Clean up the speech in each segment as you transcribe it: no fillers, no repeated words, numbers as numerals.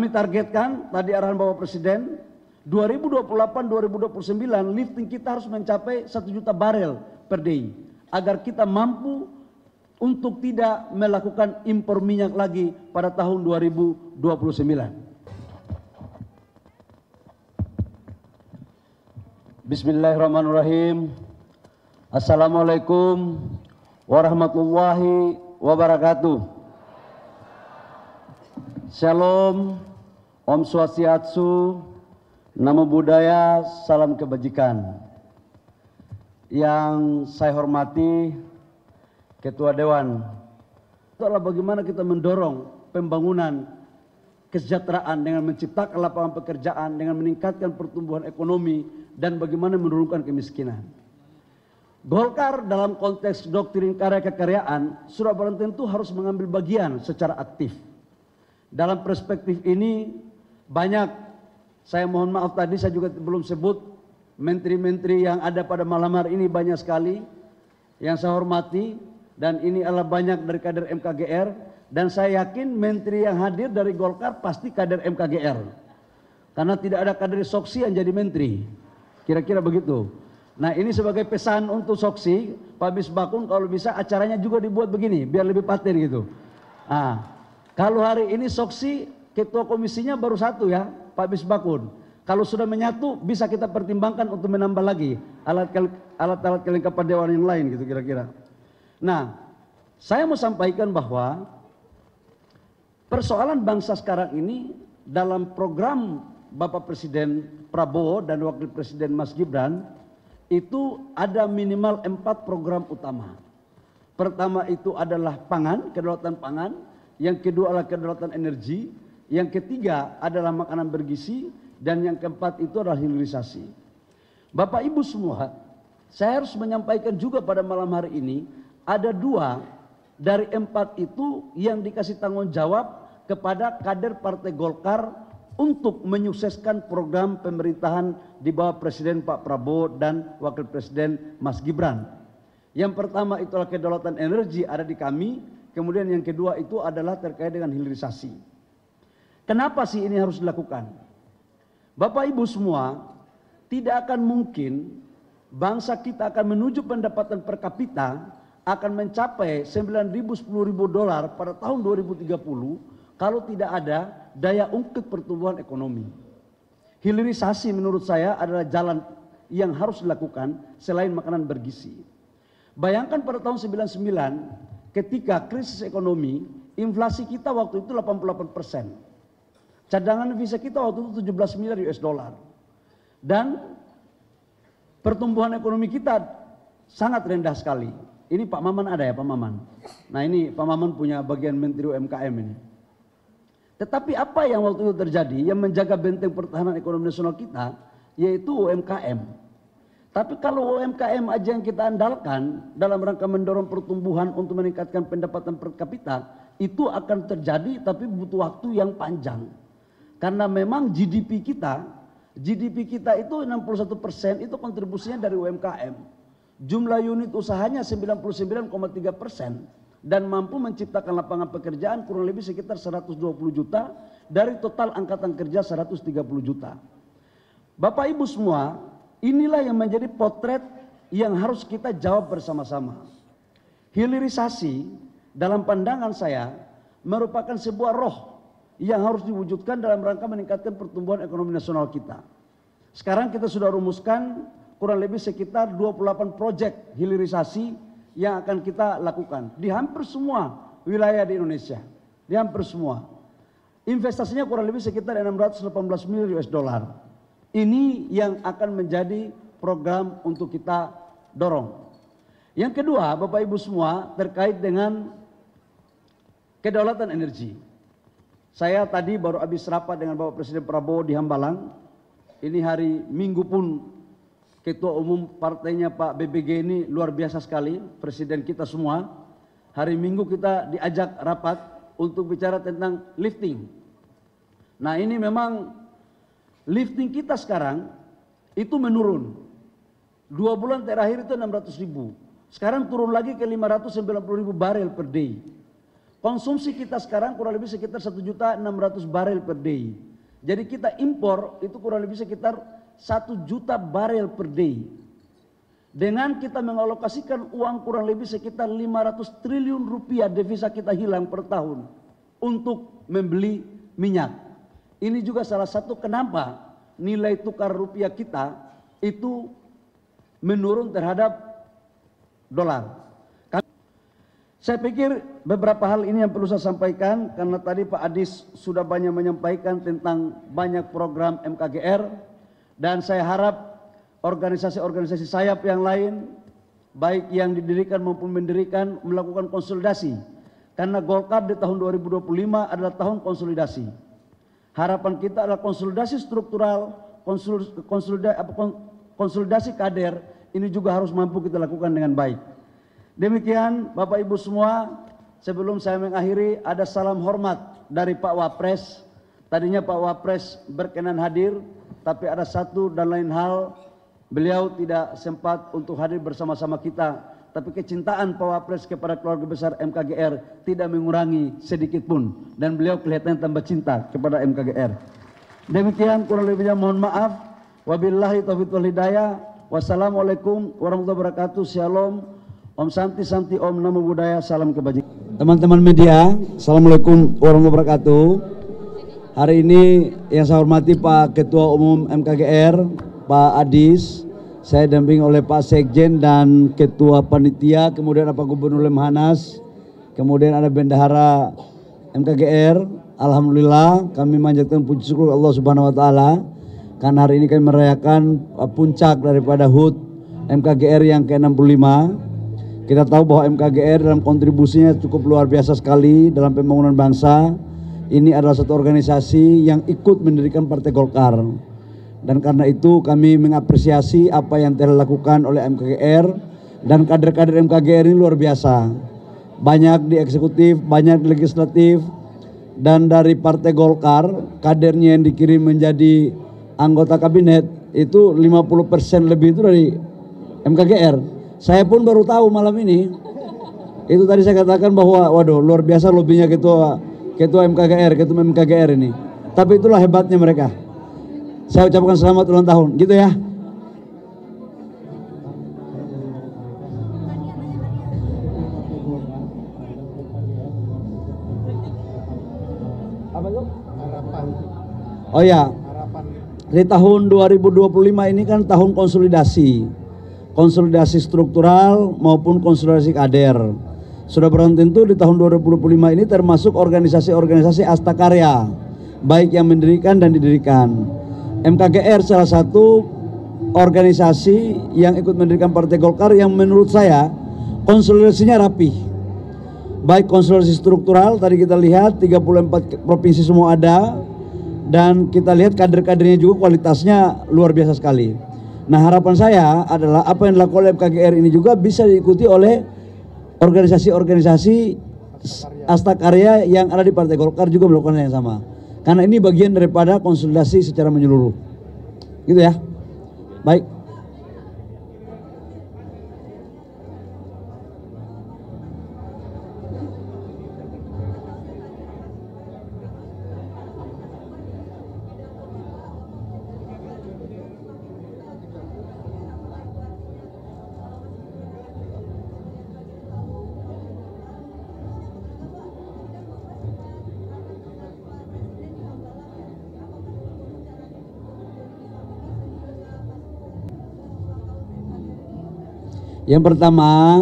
Kami targetkan tadi arahan Bapak Presiden 2028-2029 lifting kita harus mencapai 1 juta barel per day agar kita mampu untuk tidak melakukan impor minyak lagi pada tahun 2029. Bismillahirrahmanirrahim. Assalamualaikum warahmatullahi wabarakatuh. Shalom, Om Swastiastu, Namo Buddhaya, salam kebajikan. Yang saya hormati Ketua Dewan, itu adalah bagaimana kita mendorong pembangunan kesejahteraan dengan menciptakan lapangan pekerjaan, dengan meningkatkan pertumbuhan ekonomi, dan bagaimana menurunkan kemiskinan. Golkar dalam konteks doktrin karya kekaryaan sudah barang tentu harus mengambil bagian secara aktif. Dalam perspektif ini banyak, saya mohon maaf tadi saya juga belum sebut menteri-menteri yang ada pada malam hari ini banyak sekali yang saya hormati, dan ini adalah banyak dari kader MKGR, dan saya yakin menteri yang hadir dari Golkar pasti kader MKGR karena tidak ada kader Soksi yang jadi menteri, kira-kira begitu. Nah, ini sebagai pesan untuk Soksi, Pak Misbakun, kalau bisa acaranya juga dibuat begini biar lebih paten gitu. Kalau hari ini Soksi ketua komisinya baru 1 ya, Pak Misbakun. Kalau sudah menyatu bisa kita pertimbangkan untuk menambah lagi alat-alat kelengkapan dewan yang lain gitu kira-kira. Nah, saya mau sampaikan bahwa persoalan bangsa sekarang ini dalam program Bapak Presiden Prabowo dan Wakil Presiden Mas Gibran itu ada minimal 4 program utama. Pertama itu adalah pangan, kedaulatan pangan. Yang kedua adalah kedaulatan energi. Yang ketiga adalah makanan bergizi. Dan yang keempat itu adalah hilirisasi. Bapak Ibu semua, saya harus menyampaikan juga pada malam hari ini, ada 2 dari 4 itu yang dikasih tanggung jawab kepada kader Partai Golkar untuk menyukseskan program pemerintahan di bawah Presiden Pak Prabowo dan Wakil Presiden Mas Gibran. Yang pertama itu adalah kedaulatan energi ada di kami, kemudian yang kedua itu adalah terkait dengan hilirisasi. Kenapa sih ini harus dilakukan? Bapak Ibu semua, tidak akan mungkin bangsa kita akan menuju pendapatan per kapita akan mencapai 9.000 $10.000 pada tahun 2030 kalau tidak ada daya ungkit pertumbuhan ekonomi. Hilirisasi menurut saya adalah jalan yang harus dilakukan selain makanan bergizi. Bayangkan pada tahun 99 ketika krisis ekonomi, inflasi kita waktu itu 88%. Cadangan devisa kita waktu itu 17 miliar US dollar. Dan pertumbuhan ekonomi kita sangat rendah sekali. Ini Pak Maman ada ya, Pak Maman. Nah, ini Pak Maman punya bagian Menteri UMKM ini. Tetapi apa yang waktu itu terjadi yang menjaga benteng pertahanan ekonomi nasional kita, yaitu UMKM. Tapi kalau UMKM aja yang kita andalkan dalam rangka mendorong pertumbuhan untuk meningkatkan pendapatan per kapita, itu akan terjadi tapi butuh waktu yang panjang. Karena memang GDP kita itu 61% itu kontribusinya dari UMKM. Jumlah unit usahanya 99,3% dan mampu menciptakan lapangan pekerjaan kurang lebih sekitar 120 juta dari total angkatan kerja 130 juta. Bapak Ibu semua, inilah yang menjadi potret yang harus kita jawab bersama-sama. Hilirisasi dalam pandangan saya merupakan sebuah roh yang harus diwujudkan dalam rangka meningkatkan pertumbuhan ekonomi nasional kita. Sekarang kita sudah rumuskan kurang lebih sekitar 28 proyek hilirisasi yang akan kita lakukan di hampir semua wilayah di Indonesia. Di hampir semua. Investasinya kurang lebih sekitar 618 miliar US dollar. Ini yang akan menjadi program untuk kita dorong. Yang kedua, Bapak Ibu semua, terkait dengan kedaulatan energi. Saya tadi baru habis rapat dengan Bapak Presiden Prabowo di Hambalang. Ini hari Minggu pun Ketua Umum partainya Pak BBG ini luar biasa sekali, Presiden kita semua. Hari Minggu kita diajak rapat untuk bicara tentang lifting. Nah, ini memang lifting kita sekarang itu menurun. 2 bulan terakhir itu 600.000. Sekarang turun lagi ke 590.000 barel per day. Konsumsi kita sekarang kurang lebih sekitar 1.600.000 barel per day. Jadi kita impor itu kurang lebih sekitar 1 juta barel per day. Dengan kita mengalokasikan uang kurang lebih sekitar 500 triliun rupiah devisa kita hilang per tahun untuk membeli minyak. Ini juga salah satu kenapa nilai tukar rupiah kita itu menurun terhadap dolar. Saya pikir beberapa hal ini yang perlu saya sampaikan karena tadi Pak Adis sudah banyak menyampaikan tentang banyak program MKGR, dan saya harap organisasi-organisasi sayap yang lain baik yang didirikan maupun mendirikan melakukan konsolidasi, karena Golkar di tahun 2025 adalah tahun konsolidasi. Harapan kita adalah konsolidasi struktural, konsolidasi kader ini juga harus mampu kita lakukan dengan baik. Demikian Bapak Ibu semua, sebelum saya mengakhiri ada salam hormat dari Pak Wapres. Tadinya Pak Wapres berkenan hadir, tapi ada satu dan lain hal beliau tidak sempat untuk hadir bersama-sama kita. Tapi kecintaan Pak Wapres kepada keluarga besar MKGR tidak mengurangi sedikit pun, dan beliau kelihatan tambah cinta kepada MKGR. Demikian kurang lebihnya mohon maaf. Wabillahi taufiq wal hidayah. Wassalamualaikum warahmatullahi wabarakatuh. Shalom. Om Santi Santi Om Namo Buddhaya, salam kebajikan. Teman-teman media, assalamualaikum warahmatullahi wabarakatuh. Hari ini yang saya hormati Pak Ketua Umum MKGR, Pak Adis, saya dampingi oleh Pak Sekjen dan Ketua Panitia, kemudian ada Pak Gubernur Lemhanas, kemudian ada Bendahara MKGR. Alhamdulillah kami manjatkan puji syukur Allah Subhanahu Wa Taala karena hari ini kami merayakan puncak daripada HUT MKGR yang ke-65. Kita tahu bahwa MKGR dalam kontribusinya cukup luar biasa sekali dalam pembangunan bangsa. Ini adalah satu organisasi yang ikut mendirikan Partai Golkar. Dan karena itu kami mengapresiasi apa yang telah dilakukan oleh MKGR. Dan kader-kader MKGR ini luar biasa. Banyak di eksekutif, banyak di legislatif. Dan dari Partai Golkar, kadernya yang dikirim menjadi anggota kabinet itu 50% lebih itu dari MKGR. Saya pun baru tahu malam ini. Itu tadi saya katakan bahwa waduh luar biasa lobbynya ketua MKGR ini. Tapi itulah hebatnya mereka. Saya ucapkan selamat ulang tahun, gitu ya. Apa itu? Harapan. Oh ya. Di tahun 2025 ini kan tahun konsolidasi. Konsolidasi struktural maupun konsolidasi kader. Sudah barang tentu di tahun 2025 ini termasuk organisasi-organisasi astakarya, baik yang mendirikan dan didirikan. MKGR salah satu organisasi yang ikut mendirikan Partai Golkar yang menurut saya konsolidasinya rapi. Baik konsolidasi struktural, tadi kita lihat 34 provinsi semua ada, dan kita lihat kader-kadernya juga kualitasnya luar biasa sekali. Nah harapan saya adalah apa yang dilakukan oleh MKGR ini juga bisa diikuti oleh organisasi-organisasi astakarya yang ada di Partai Golkar juga melakukan hal yang sama. Karena ini bagian daripada konsolidasi secara menyeluruh. Gitu ya. Baik. Yang pertama,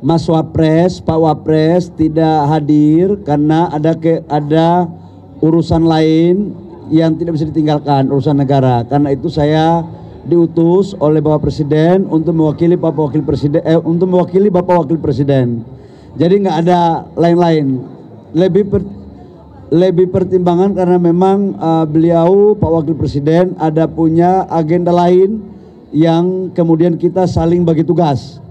Mas Wapres, Pak Wapres tidak hadir karena ada urusan lain yang tidak bisa ditinggalkan, urusan negara. Karena itu saya diutus oleh Bapak Presiden untuk mewakili Bapak Wakil Presiden. Jadi nggak ada lain-lain. Lebih pertimbangan karena memang beliau Pak Wakil Presiden ada punya agenda lain yang kemudian kita saling bagi tugas.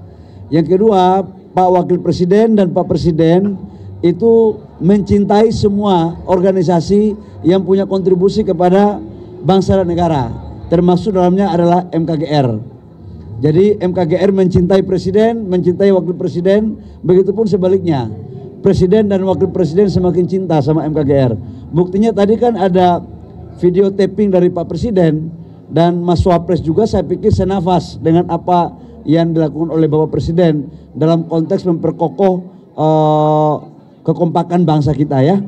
Yang kedua, Pak Wakil Presiden dan Pak Presiden itu mencintai semua organisasi yang punya kontribusi kepada bangsa dan negara, termasuk dalamnya adalah MKGR. Jadi MKGR mencintai Presiden, mencintai Wakil Presiden, begitupun sebaliknya. Presiden dan Wakil Presiden semakin cinta sama MKGR. Buktinya tadi kan ada video taping dari Pak Presiden dan Mas Wapres juga, saya pikir senafas dengan apa yang dilakukan oleh Bapak Presiden dalam konteks memperkokoh kekompakan bangsa kita ya.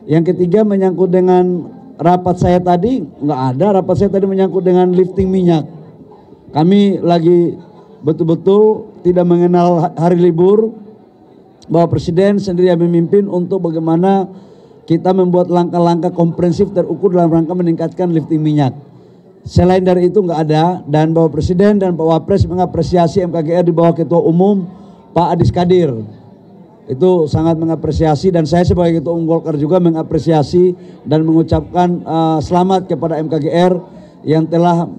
Yang ketiga menyangkut dengan rapat saya tadi, nggak ada, rapat saya tadi menyangkut dengan lifting minyak. Kami lagi betul-betul tidak mengenal hari libur. Bapak Presiden sendiri yang memimpin untuk bagaimana kita membuat langkah-langkah komprehensif terukur dalam rangka meningkatkan lifting minyak. Selain dari itu nggak ada, dan Bapak Presiden dan Pak Wapres mengapresiasi MKGR di bawah Ketua Umum Pak Adis Kadir. Itu sangat mengapresiasi, dan saya sebagai Ketua Umum Golkar juga mengapresiasi dan mengucapkan selamat kepada MKGR yang telah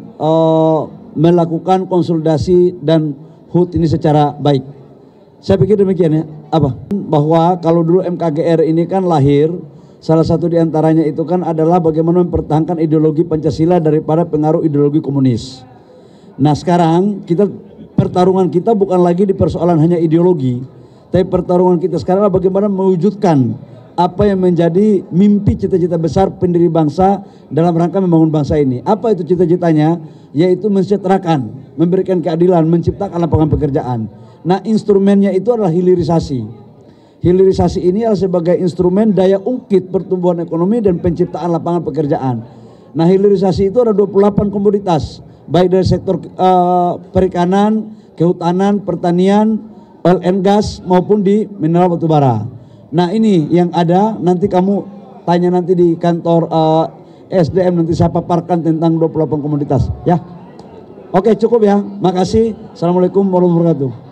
melakukan konsolidasi dan HUT ini secara baik. Saya pikir demikian ya. Apa? Bahwa kalau dulu MKGR ini kan lahir, salah satu diantaranya itu kan adalah bagaimana mempertahankan ideologi Pancasila daripada pengaruh ideologi komunis. Nah sekarang pertarungan kita bukan lagi di persoalan hanya ideologi, tapi pertarungan kita sekarang adalah bagaimana mewujudkan apa yang menjadi mimpi cita-cita besar pendiri bangsa dalam rangka membangun bangsa ini. Apa itu cita-citanya? Yaitu mensejahterakan, memberikan keadilan, menciptakan lapangan pekerjaan. Nah instrumennya itu adalah hilirisasi. Hilirisasi ini adalah sebagai instrumen daya ungkit pertumbuhan ekonomi dan penciptaan lapangan pekerjaan. Nah hilirisasi itu ada 28 komoditas, baik dari sektor perikanan, kehutanan, pertanian, oil and gas maupun di mineral batubara. Nah ini yang ada, nanti kamu tanya nanti di kantor SDM, nanti saya paparkan tentang 28 komoditas ya. Oke cukup ya, makasih. Assalamualaikum warahmatullahi wabarakatuh.